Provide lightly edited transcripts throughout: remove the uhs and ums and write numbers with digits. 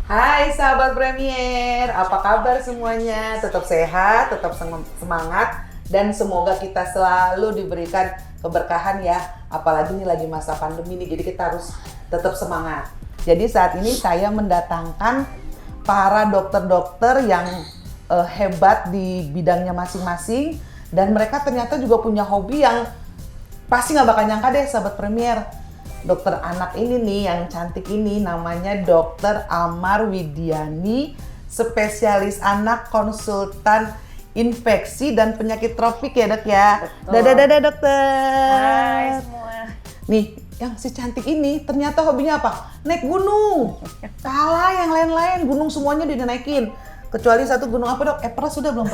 Hai sahabat Premier, apa kabar semuanya? Tetap sehat, tetap semangat, dan semoga kita selalu diberikan keberkahan ya. Apalagi ini lagi masa pandemi nih, jadi kita harus tetap semangat. Jadi saat ini saya mendatangkan para dokter-dokter yang hebat di bidangnya masing-masing, dan mereka ternyata juga punya hobi yang pasti nggak bakal nyangka deh sahabat Premier. Dokter anak ini nih yang cantik ini namanya Dokter Amar Widiani, spesialis anak, konsultan infeksi dan penyakit tropik ya dok ya. Dadah dokter. Hai semua. Nih yang si cantik ini ternyata hobinya apa? Naik gunung. Kalah yang lain-lain, gunung semuanya dia naikin. Kecuali satu gunung apa dok? Everest sudah belum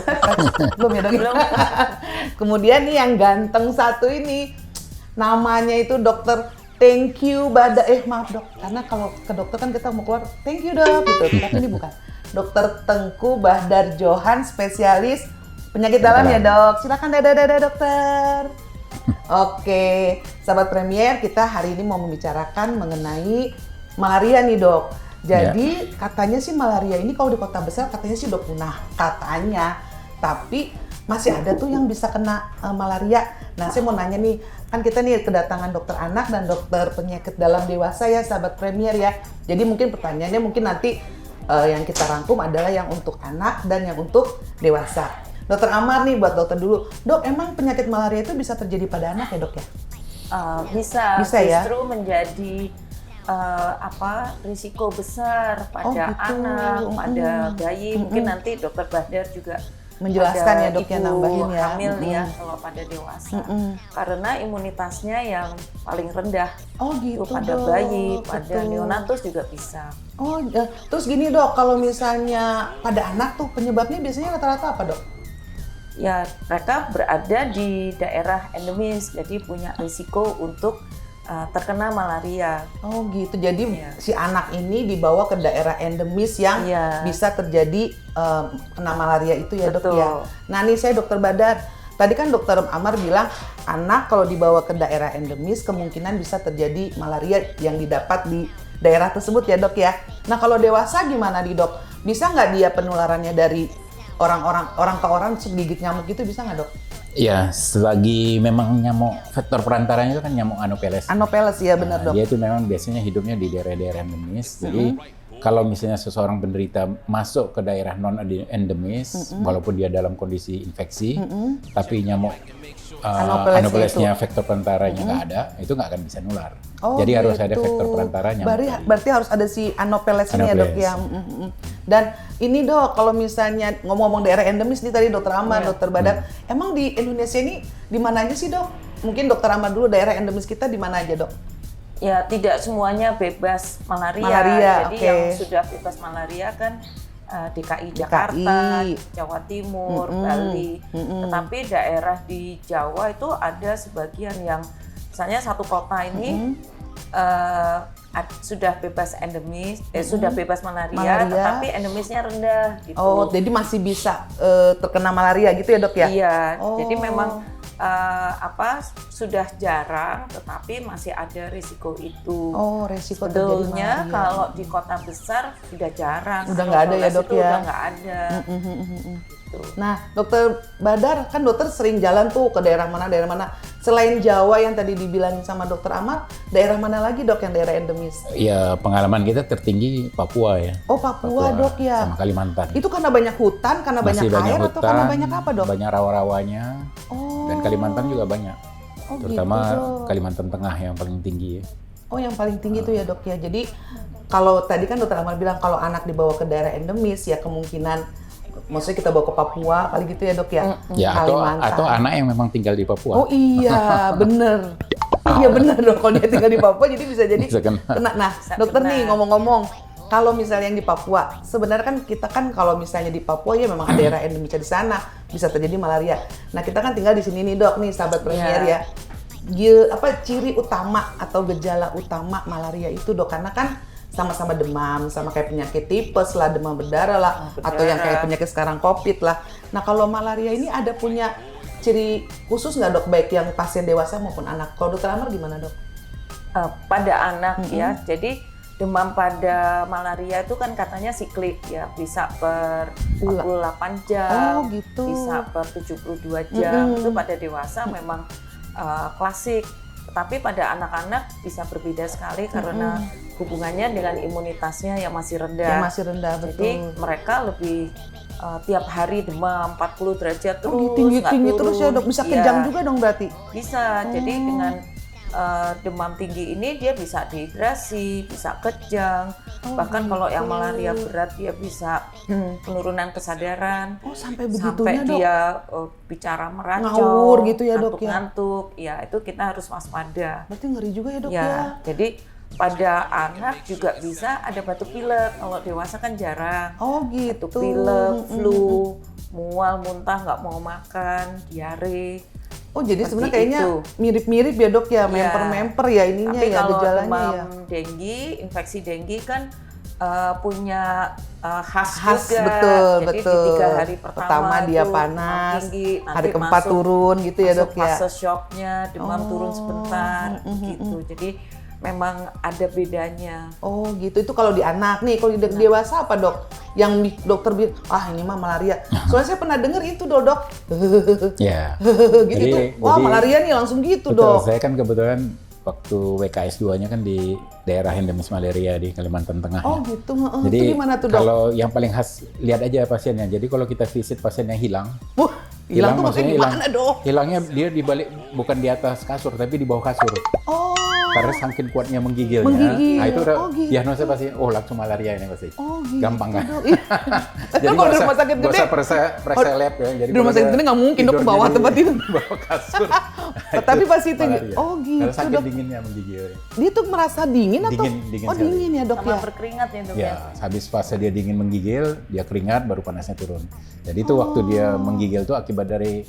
belum ya dok? Belum. Kemudian nih yang ganteng satu ini namanya itu Dokter Thank you maaf dok, karena kalau ke dokter kan kita mau keluar thank you dok gitu, tapi ini bukan. Dokter Tengku Bahdar Johan, spesialis penyakit dalam ya dok. Silakan dadah dokter. Oke, sahabat Premier, kita hari ini mau membicarakan mengenai malaria nih dok. Jadi katanya sih malaria ini kalau di kota besar katanya sih udah punah katanya, tapi masih ada tuh yang bisa kena malaria. Nah saya mau nanya nih, kan kita nih kedatangan dokter anak dan dokter penyakit dalam dewasa ya sahabat Premier ya. Jadi mungkin pertanyaannya mungkin nanti yang kita rangkum adalah yang untuk anak dan yang untuk dewasa. Dokter Amar nih buat dokter dulu. Dok, emang penyakit malaria itu bisa terjadi pada anak ya dok ya? Bisa ya? Justru menjadi risiko besar pada anak, pada bayi. Mungkin nanti dokter Bahdar juga menjelaskan ya dok ya, nambahin ya. Hamil ya kalau pada dewasa. Karena imunitasnya yang paling rendah. Oh gitu pada dok. bayi, pada neonatus juga bisa. Oh, terus gini dok, kalau misalnya pada anak tuh penyebabnya biasanya rata-rata apa dok? Ya, mereka berada di daerah endemis, jadi punya risiko untuk terkena malaria. Oh gitu, jadi si anak ini dibawa ke daerah endemis yang bisa terjadi kena malaria itu ya dok ya. Nah nih saya dokter Badar, tadi kan dokter Amar bilang anak kalau dibawa ke daerah endemis kemungkinan bisa terjadi malaria yang didapat di daerah tersebut ya dok ya. Nah kalau dewasa gimana nih dok? Bisa nggak dia penularannya dari orang ke orang gigit nyamuk itu bisa nggak dok? Ya, selagi memang nyamuk faktor perantaranya itu kan nyamuk Anopheles. Anopheles ya benar dok. Dia itu memang biasanya hidupnya di daerah-daerah endemis. Jadi kalau misalnya seseorang penderita masuk ke daerah non endemis, walaupun dia dalam kondisi infeksi, tapi nyamuk Anophelesnya faktor perantaranya nggak ada, itu nggak akan bisa nular. Oh, jadi gitu. harus ada faktor perantaranya. Berarti harus ada si Anopheles ini ya dok ya. Dan ini dok, kalau misalnya ngomong-ngomong daerah endemis nih tadi dokter Amar, dokter Badar, emang di Indonesia ini di mana aja sih dok? Mungkin dokter Amar dulu, daerah endemis kita di mana aja dok? Ya tidak semuanya bebas malaria. Jadi yang sudah bebas malaria kan DKI Jakarta, Jawa Timur, Bali. Tetapi daerah di Jawa itu ada sebagian yang misalnya satu kota ini sudah bebas endemis, sudah bebas malaria, tetapi endemisnya rendah gitu. Oh, jadi masih bisa terkena malaria gitu ya dok ya? Iya, jadi memang sudah jarang, tetapi masih ada risiko itu. Oh, risiko sebetulnya kalau di kota besar sudah jarang. Udah nggak ada ya dok ya? Udah nggak ada. Gitu. Nah, dokter Badar kan dokter sering jalan tuh ke daerah mana. Selain Jawa yang tadi dibilangin sama dokter Amar, daerah mana lagi dok yang daerah endemis? Ya pengalaman kita tertinggi Papua ya. Oh Papua dok ya. Sama Kalimantan. Itu karena banyak hutan, karena banyak air hutan, atau karena banyak apa dok? Banyak rawa-rawanya. Dan Kalimantan juga banyak. Terutama gitu, Kalimantan Tengah yang paling tinggi ya. Oh yang paling tinggi itu ya dok ya. Jadi kalau tadi kan dokter Amar bilang kalau anak dibawa ke daerah endemis ya kemungkinan maksudnya kita bawa ke Papua kali gitu ya dok ya? Ya atau anak yang memang tinggal di Papua. Oh iya bener. Iya bener dok, kalau dia tinggal di Papua jadi bisa jadi kena. Nah dokter nih ngomong-ngomong, kalau misalnya yang di Papua, sebenarnya kan kita kan kalau misalnya di Papua ya memang ada daerah endemisnya di sana, bisa terjadi malaria. Nah kita kan tinggal di sini nih dok nih sahabat Premier ya. Ciri utama atau gejala utama malaria itu dok, karena kan sama-sama demam, sama kayak penyakit tipes lah, demam berdarah lah, atau yang kayak penyakit sekarang COVID lah. Nah kalau malaria ini ada punya ciri khusus nggak dok, baik yang pasien dewasa maupun anak? Kalau dokter Amar gimana dok? Pada anak ya, jadi demam pada malaria itu kan katanya siklik ya, bisa per 48 jam, gitu. bisa per 72 jam. Itu pada dewasa memang klasik. Tapi pada anak-anak bisa berbeda sekali karena hubungannya dengan imunitasnya yang masih rendah. Yang masih rendah, betul. Jadi mereka lebih tiap hari demam 40 derajat terus, tinggi terus ya dok, bisa kejang juga dong berarti? Bisa, jadi dengan demam tinggi ini dia bisa dehidrasi, bisa kejang, bahkan kalau yang malaria berat dia bisa penurunan kesadaran, sampai begitunya sampai dia bicara meracau, ngawur gitu ya dok ya? ngantuk, ya itu kita harus waspada. Berarti ngeri juga ya dok ya? ya? Jadi pada anak juga bisa ada batuk pilek, kalau dewasa kan jarang. Gitu. Batuk pilek, flu, mual, muntah, nggak mau makan, diare. Jadi sebenarnya kayaknya mirip-mirip ya dok ya, memper-memper ya ininya ya gejalanya ya. Tapi kalau demam denggi, infeksi denggi kan punya khas juga. Jadi di 3 hari pertama dia panas, tinggi, hari keempat turun gitu ya dok ya. Fase shocknya, demam turun sebentar gitu. Jadi memang ada bedanya. Gitu. Itu kalau di anak nih, kalau di dewasa apa dok? Yang dokter bilang, ini mah malaria. Soalnya saya pernah dengar itu dok. Ya. Gitu tuh. Wah malaria nih langsung gitu betul, dok. Saya kan kebetulan waktu WKS 2-nya kan di daerah endemis malaria di Kalimantan Tengah. Gitu. Jadi itu gimana tuh dok? Kalau yang paling khas, lihat aja pasiennya. Jadi kalau kita visit pasiennya hilang. Hilang tuh maksudnya gimana dok? Hilangnya dia di balik, bukan di atas kasur, tapi di bawah kasur. Karena saking kuatnya menggigilnya. Nah itu udah diagnosa pasti, langsung malaria ini pasti. Gitu. Gampang kan? Jadi kalau di rumah sakit gede, nggak usah periksa lab ya. Jadi di rumah sakit gede nggak mungkin dok ke bawah tempat itu. Bawah kasur. Tapi pasti itu, gitu. gitu sakit dok. dinginnya menggigil. Dia tuh merasa dingin atau? Dingin dingin ya dok ya. Sama berkeringat ya dok ya. Habis fase dia dingin menggigil, dia keringat baru panasnya turun. Jadi itu waktu dia menggigil tuh akibat dari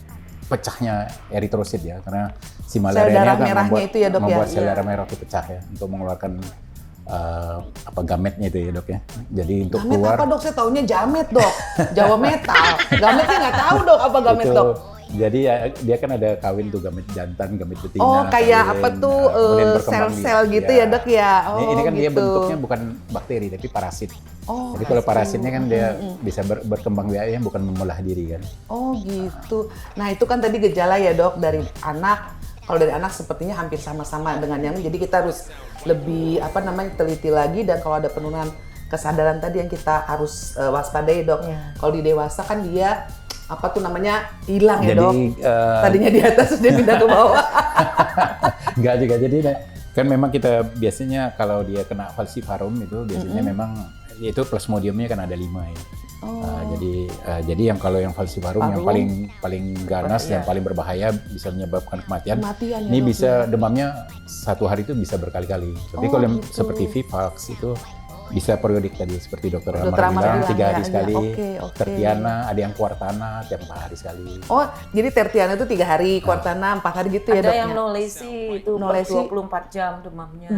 pecahnya eritrosit ya, karena si malaria kan membuat sel darah merah itu pecah ya untuk mengeluarkan gametnya itu ya dok ya. Jadi untuk gamet keluar. Apa dok? Saya taunya jamet dok, Jawa metal. Gametnya nggak tahu dok apa gamet dok. Jadi ya dia kan ada kawin tuh gamet jantan, gamet betina. Kayak apa tuh sel-sel gitu ya dok ya. Ini kan dia bentuknya bukan bakteri tapi parasit. Jadi kalau parasitnya kan dia bisa berkembang biaknya bukan membelah diri kan. Gitu. Nah itu kan tadi gejala ya dok dari anak. Kalau dari anak sepertinya hampir sama-sama dengan yang ini. Jadi kita harus lebih teliti lagi, dan kalau ada penurunan kesadaran tadi yang kita harus waspadai dok. Kalau di dewasa kan dia hilang ya dok. Tadinya di atas sudah pindah ke bawah. Enggak juga, jadi kan memang kita biasanya kalau dia kena falciparum itu biasanya memang itu plasmodiumnya kan ada 5 ya. Jadi yang kalau yang falciparum yang paling ganas yang paling berbahaya bisa menyebabkan kematian. Ini bisa demamnya 1 hari itu bisa berkali-kali. Tapi kalau yang seperti Vivax itu bisa periodik tadi seperti dokter Amar bilang 3 hari sekali. Tertiana ada yang Quartana tiap 4 hari sekali. Jadi Tertiana itu 3 hari, Quartana 4 hari gitu ya dok? Ada yang Nolesi itu 24 jam demamnya.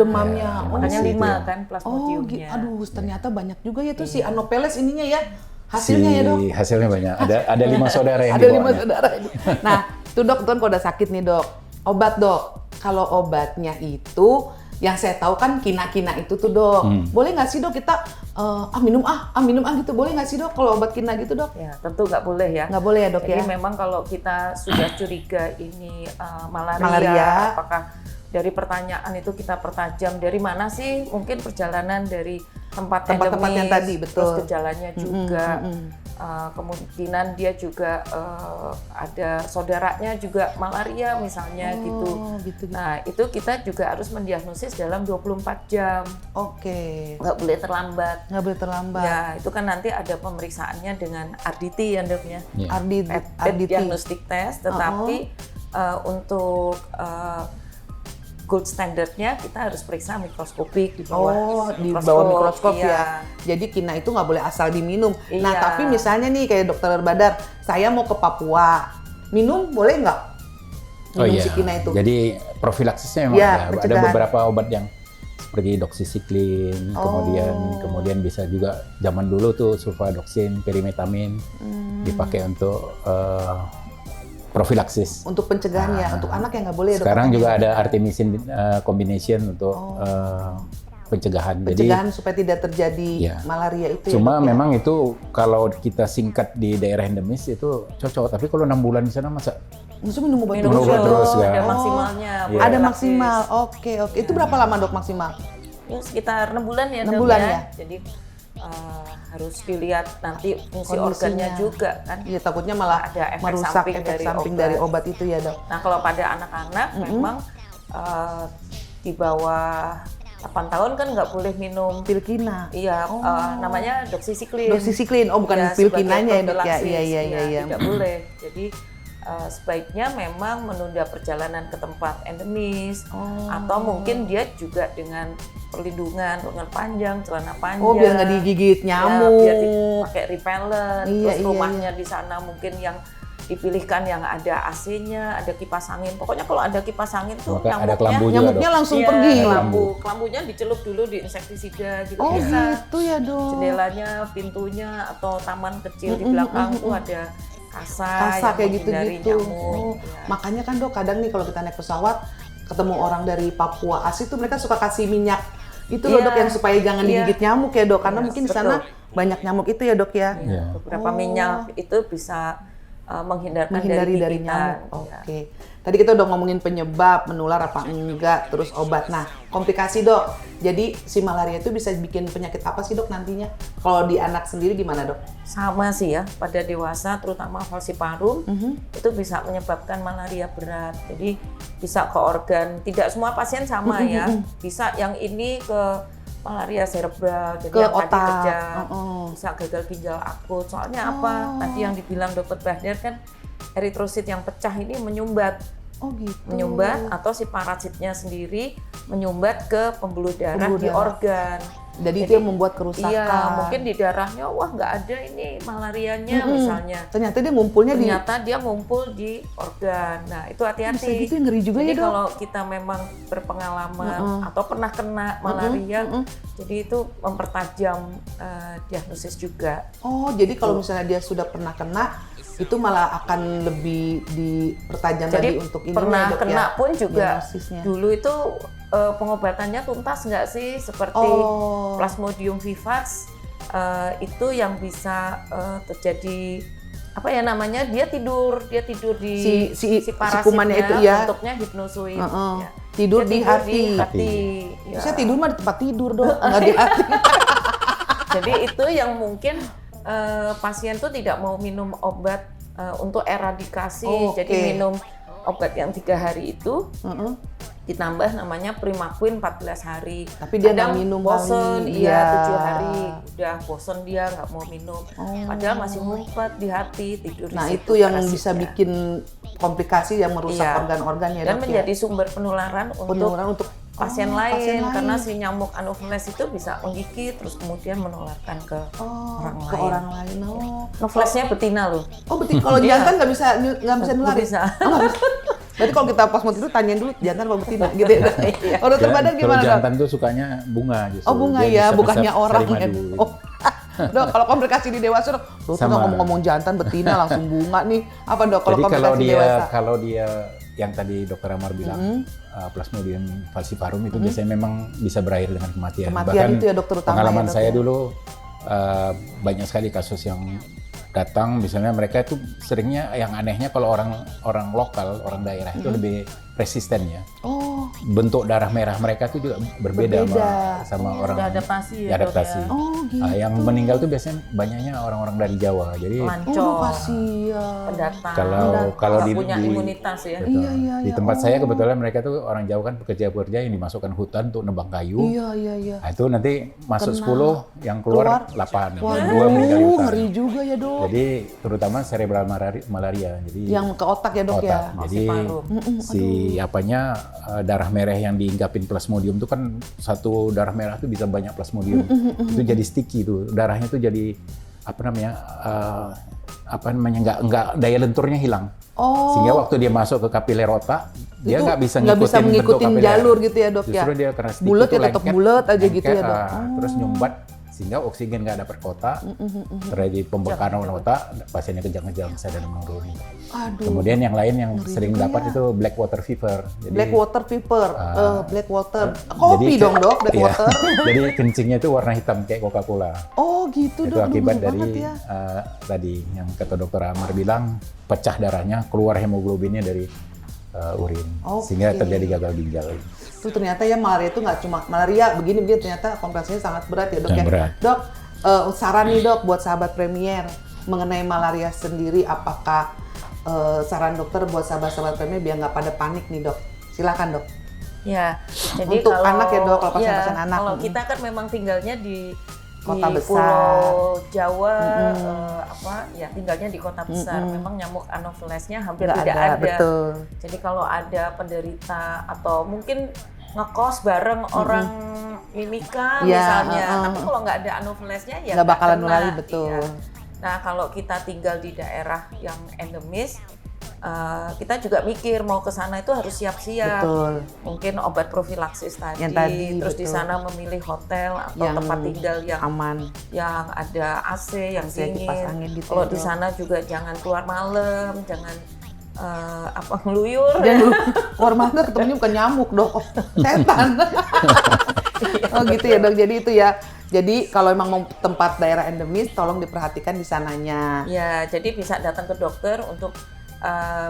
Makanya 5 kan plasmodiumnya. Ternyata banyak juga ya tuh si Anopheles ininya ya. Hasilnya ya dok? Hasilnya banyak. Ada 5 saudara yang ada 5 saudara. Nah, itu dok, kalau udah sakit nih dok, obat dok. Kalau obatnya itu, yang saya tahu kan kina-kina itu tuh dok. Boleh nggak sih dok kita minum gitu? Boleh nggak sih dok kalau obat kina gitu dok? Ya tentu nggak boleh ya. Nggak boleh ya dok. Jadi memang kalau kita sudah curiga ini malaria, apakah dari pertanyaan itu kita pertajam dari mana sih? Mungkin perjalanan dari tempat yang tadi, betul. Terus gejalanya juga. Kemungkinan dia juga ada saudaranya juga malaria misalnya gitu. Nah itu kita juga harus mendiagnosis dalam 24 jam. Nggak boleh terlambat. Ya itu kan nanti ada pemeriksaannya dengan RDT ya doknya. RDT diagnostic test, tetapi untuk gold standardnya kita harus periksa mikroskopik di bawah mikroskop ya. Jadi kina itu nggak boleh asal diminum. Nah tapi misalnya nih kayak dokter Badar, saya mau ke Papua, minum boleh nggak? Si kina itu. Jadi profilaksisnya memang ada beberapa obat yang seperti doxycycline, kemudian bisa juga zaman dulu tuh sulfadoxin, perimetamin dipakai untuk profilaksis. Untuk pencegahan ya, untuk anak yang nggak boleh. Sekarang juga ada artemisinin combination untuk pencegahan. Pencegahan supaya tidak terjadi Ya. malaria itu Cuma ya, Dok, ya? memang itu kalau kita singkat di daerah endemis itu cocok. Tapi kalau 6 bulan di sana masa Maksudnya minum obat Minum Minum obat terus, ya. ada Oh, maksimalnya. Iya. boleh ada gratis. maksimal. Oke. Itu berapa lama, Dok, maksimal? Ya, sekitar 6 bulan ya. 6 Dok, bulan ya. ya? Jadi harus dilihat nanti fungsi Kondisinya. organnya juga kan. Iya, takutnya malah Ada efek merusak samping efek dari samping obat. dari obat itu ya, Dok. Nah kalau pada anak-anak memang di bawah 8 tahun kan nggak boleh minum. Pilkina. Iya, namanya doxycycline. Doxycycline. Oh, bukan Ya, pilkinanya ya, sebagai Dok ya. profilaksis. Iya. Tidak boleh. Jadi sebaiknya memang menunda perjalanan ke tempat endemis atau mungkin dia juga dengan perlindungan lengan panjang, celana panjang. Oh, biar nggak digigit Ya, nyamuk. biar pakai repellent. Iya, Terus iya, rumahnya di sana mungkin yang dipilihkan yang ada AC-nya, ada kipas angin. Pokoknya kalau ada kipas angin tuh Maka ada kelambu juga, Nyamuknya Dok. langsung iya, pergi. kelambunya dicelup dulu di insektisida juga Oh, bisa. gitu ya, Dok. Jendelanya, pintunya atau taman kecil di belakang tuh ada kasa Kasak yang kayak menghindari gitu-gitu. nyamuk. Oh, Ya. makanya kan, Dok, kadang nih kalau kita naik pesawat ketemu orang dari Papua asli tuh mereka suka kasih minyak itu loh, Iya. Dok, yang supaya jangan Iya. digigit nyamuk ya, Dok, karena Iya, mungkin di betul. sana banyak nyamuk itu ya, Dok ya. Iya. Beberapa minyak itu bisa menghindarkan Menghindari dari gigitan. nyamuk. Ya. Oke. Tadi kita udah ngomongin penyebab, menular apa enggak, terus obat. Nah, komplikasi, Dok. Jadi si malaria itu bisa bikin penyakit apa sih, Dok, nantinya? Kalau di anak sendiri gimana, Dok? Sama sih ya, pada dewasa terutama falciparum itu bisa menyebabkan malaria berat. Jadi bisa ke organ, tidak semua pasien sama ya. Bisa yang ini ke malaria cerebral, jadi Ke yang tadi otak. kejang, Heeh. bisa gagal ginjal akut. Soalnya apa? Tadi yang dibilang Dokter Bahdar kan eritrosit yang pecah ini menyumbat. Oh, gitu. Menyumbat atau si parasitnya sendiri menyumbat ke pembuluh darah Pembuluh di darah. organ. Jadi itu yang membuat kerusakan. Iya, mungkin di darahnya wah nggak ada ini malarianya misalnya. Ternyata dia ngumpulnya Ternyata dia ngumpul di organ. Nah, itu Bisa hati-hati. gitu, ngeri juga Jadi ya, Dok. kalau kita memang berpengalaman atau pernah kena malaria, jadi itu mempertajam diagnosis juga. Oh, jadi kalau misalnya dia sudah pernah kena, itu malah akan lebih dipertajam Jadi tadi untuk ini pernah ya, Dok, kena ya, pun juga diagnosisnya. dulu itu pengobatannya tuntas nggak sih? Seperti Oh. Plasmodium vivax itu yang bisa terjadi apa ya namanya? Dia tidur di Si parasitnya, kumannya itu ya. bentuknya hipnozoid. Heeh. Ya. Tidur Dia di hati. Ya. Saya tidur mah di tempat tidur, Dok, nggak di hati. Jadi itu yang mungkin pasien tuh tidak mau minum obat untuk eradikasi. Oh, Jadi oke. minum obat yang 3 hari itu Heeh. ditambah namanya Primaquine 14 hari. Tapi dia nggak Kadang minum bosen, kali. iya Iya. 7 hari. Udah bosen dia nggak mau minum. Padahal masih ngumpet di hati, tidur Nah, di itu situ yang parasitnya. bisa bikin komplikasi yang merusak Iya. organ-organ ya, Dan Dok, menjadi ya. sumber penularan Penularan untuk pasien Oh, lain, pasien lain. karena si nyamuk Anopheles itu bisa menggigit terus kemudian menularkan ke orang ke lain. orang lain. Oh. Anophelesnya betina loh. Oh, betul. Kalau jantan nggak bisa nularin. Nggak bisa. Oh, nggak bisa. Berarti kalau kita pas mau tidur tanyain dulu jantan apa betina gitu ya. Kalau Dokter Bahdar Kalau gimana, Dok? jantan tuh sukanya bunga justru. Oh, bunga Dia ya, bisa bukannya sari orang ya. madu. Oh. Dok, kalau komplikasi di dewasa, Dok. Tuh Sama. ngomong-ngomong jantan betina langsung bunga nih. Apa, Dok, kalau Jadi komplikasi dewasa? kalau dia yang tadi Dokter Amar bilang Plasmodium falciparum itu biasanya memang bisa berakhir dengan kematian. Kematian itu ya, Dok, terutama pengalaman ya, Dok, saya ya. dulu banyak sekali kasus yang datang, misalnya mereka itu seringnya yang anehnya kalau orang lokal, orang daerah itu lebih resisten ya. Oh, Bentuk darah merah mereka itu juga berbeda sama orang Udah adaptasi ya, adaptasi. Dok, ya. oh gitu. Yang meninggal tuh biasanya banyaknya orang-orang dari Jawa. Jadi Lancor, Oh, kasihan. pendatang, kalau nggak di- punya di- imunitas ya. betul. Iya, Di tempat saya kebetulan mereka tuh orang Jawa kan pekerja-pekerja yang dimasukkan hutan untuk nebang kayu. Iya. Nah, itu nanti masuk Kena. 10, yang keluar 8. Dua meninggal di Waduh, hutan. ngeri juga ya, Dok. Jadi terutama cerebral malaria. Jadi Yang ke otak ya, Dok, otak. ya. Jadi Falciparum. si apanya darah merah yang diinggapin plasmodium itu kan satu darah merah tuh bisa banyak plasmodium. Itu jadi sticky tuh. Darahnya tuh jadi nggak daya lenturnya hilang. Oh. Sehingga waktu dia masuk ke kapiler otak, dia Itu nggak bisa nggak bisa ngikutin bentuk ngikutin kapiler. jalur gitu ya, Dok, ya. Justru dia karena sticky Bulet itu ya tetap lengket, bulet aja gitu ya, lengket, Dok. terus nyumbat sehingga oksigen nggak dapat ke otak, terjadi pembekaran otak, pasiennya kejang-kejang, sadar menurun. Aduh. Kemudian yang lain yang sering juga dapat ya. itu black water fever. Jadi, Black water fever, black water. Kopi dong dok, black iya. water. Jadi kencingnya itu warna hitam kayak Coca-Cola. Oh gitu Itu dok, akibat ngeri dari banget ya. tadi yang kata dokter Amar bilang pecah darahnya, keluar hemoglobinnya dari urin, sehingga terjadi gagal ginjal. Tuh ternyata ya malaria itu nggak cuma malaria begini ternyata komplikasinya sangat berat ya dok ya. Berat. Dok, saran nih dok buat sahabat Premier mengenai malaria sendiri, apakah saran dokter buat sahabat-sahabat Premier biar nggak pada panik nih dok? Silakan dok. Ya, jadi Untuk kalau anak ya dok, kalau pasien-pasien anak. Kalau kita kan memang tinggalnya di Kota besar. Pulau Jawa, tinggalnya di kota besar. Memang nyamuk Anophelesnya hampir Nggak tidak ada. Betul. Jadi kalau ada penderita atau mungkin ngekos bareng orang mimika misalnya, tapi kalau nggak ada Anophelesnya ya nggak bakalan kena, nulari, betul. iya. Nah kalau kita tinggal di daerah yang endemis, kita juga mikir mau ke sana itu harus siap-siap. Betul. Mungkin obat profilaksis tadi, terus betul. di sana memilih hotel atau Yang tempat tinggal yang aman, yang ada AC yang AC, kipas dingin. angin gitu Kalau ya, di Dok. sana juga jangan keluar malam, jangan ngeluyur. Dan keluar malam ketemunya bukan nyamuk dok, setan. Oh gitu ya dok. Jadi itu ya. Jadi kalau emang mau tempat daerah endemis, tolong diperhatikan di sananya. Ya, jadi bisa datang ke dokter untuk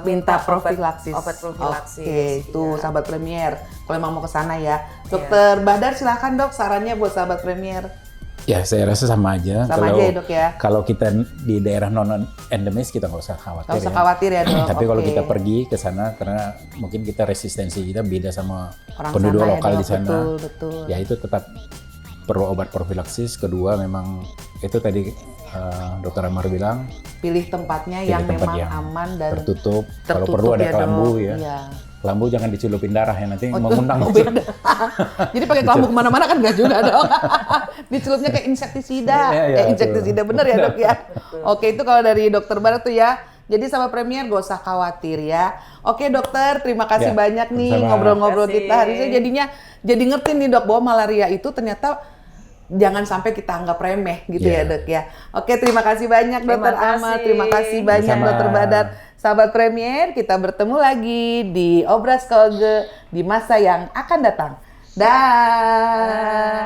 Minta profilaksis. obat profilaksis. Oke, itu Ya. sahabat Premier. Kalau emang mau ke sana ya. Dokter Badar silakan dok sarannya buat sahabat Premier. Ya, saya rasa sama aja. Sama aja ya, Dok, ya. Kalau kita di daerah non endemis kita nggak usah khawatir. Nggak usah khawatir ya, Dok. Tapi kalau Oke. kita pergi ke sana karena mungkin kita resistensi kita beda sama Orang penduduk sana ya, lokal Dok. di sana. Betul. Ya itu tetap perlu obat profilaksis. Kedua memang itu tadi dokter Amar bilang Pilih tempatnya pilih yang tempat memang yang aman dan tertutup. Kalau perlu ada ya, kelambu Dok. ya. Iya. Kelambu jangan dicelupin darah ya nanti mengundang. Oh, beda. Jadi pakai kelambu kemana-mana kan nggak juga dok. Dicelupnya kayak insektisida. Iya, Insektisida bener ya dok ya. Oke itu kalau dari dokter Barat tuh ya. Jadi sama Premier gak usah khawatir ya. Oke dokter, terima kasih Ya, banyak nih sama-sama. ngobrol-ngobrol Terima kasih. kita hari ini. Jadinya jadi ngerti nih dok bahwa malaria itu ternyata jangan sampai kita anggap remeh gitu ya Ya. dok ya. Oke terima kasih banyak dokter Terima Ahmad. kasih. Terima kasih banyak Sama-sama. dokter Badat. Sahabat Premier, kita bertemu lagi di Obras Kolge di masa yang akan datang. Dah.